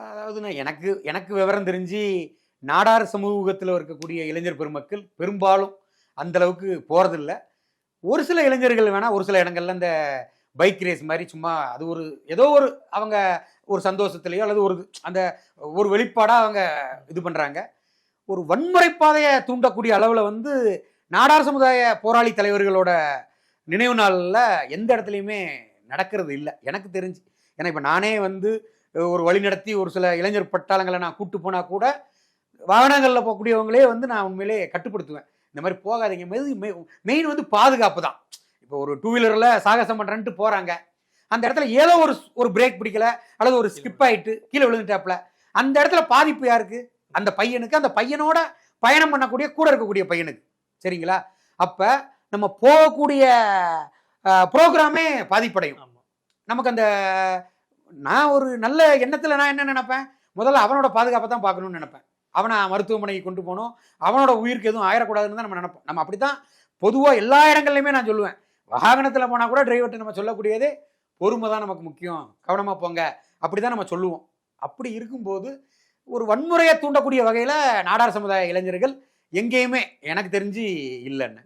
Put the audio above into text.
அதாவதுண்ணா எனக்கு எனக்கு விவரம் தெரிஞ்சு நாடார் சமூகத்தில் இருக்கக்கூடிய இளைஞர் பெருமக்கள் பெரும்பாலும் அந்த அளவுக்கு போறதில்ல. ஒரு சில இளைஞர்கள் வேணா ஒரு சில இடங்கள்ல இந்த பைக் ரேஸ் மாதிரி சும்மா அது ஒரு ஏதோ ஒரு அவங்க ஒரு சந்தோஷத்திலேயோ அல்லது ஒரு அந்த ஒரு வெளிப்பாடா அவங்க இது பண்றாங்க. ஒரு வன்முறை பாதையை தூண்டக்கூடிய அளவுல வந்து நாடார் சமுதாய போராளி தலைவர்களோட நினைவு நாள்ல எந்த இடத்துலையுமே நடக்கிறது இல்லை எனக்கு தெரிஞ்சு. ஏன்னா இப்ப நானே வந்து ஒரு வழிநடத்தி ஒரு சில இளைஞர் பட்டாளங்களை நான் கூட்டு போனா கூட வாகனங்களில் போகக்கூடியவங்களே வந்து நான் உண்மையிலே கட்டுப்படுத்துவேன். இந்த மாதிரி போகாதீங்க. மெயின் வந்து பாதுகாப்பு தான். இப்போ ஒரு டூ வீலரில் சாகசம் பண்ணுறேன்ட்டு போகிறாங்க. அந்த இடத்துல ஏதோ ஒரு பிரேக் பிடிக்கல அல்லது ஒரு ஸ்கிப் ஆகிட்டு கீழே விழுந்துட்டாப்புல, அந்த இடத்துல பாதிப்பு யாருக்கு? அந்த பையனுக்கு, அந்த பையனோட பயணம் பண்ணக்கூடிய கூட இருக்கக்கூடிய பையனுக்கு. சரிங்களா? அப்போ நம்ம போகக்கூடிய ப்ரோக்ராமே பாதிப்படையும். நமக்கு அந்த நான் ஒரு நல்ல எண்ணத்தில் நான் என்ன நினைப்பேன், முதல்ல அவனோட பாதுகாப்பை தான் பார்க்கணும்னு நினைப்பேன். அவனை மருத்துவமனைக்கு கொண்டு போகணும், அவனோட உயிருக்கு எதுவும் ஆயிடக்கூடாதுன்னு தான் நம்ம நினைப்போம். நம்ம அப்படி தான் பொதுவாக எல்லா இடங்கள்லையுமே நான் சொல்லுவேன். வாகனத்தில் போனால் கூட டிரைவர்கிட்ட நம்ம சொல்லக்கூடியது பொறுமை தான் நமக்கு முக்கியம், கவனமாக போங்க, அப்படி தான் நம்ம சொல்லுவோம். அப்படி இருக்கும்போது ஒரு வன்முறையை தூண்டக்கூடிய வகையில் நாடார் சமுதாய இளைஞர்கள் எங்கேயுமே எனக்கு தெரிஞ்சு இல்லைன்னு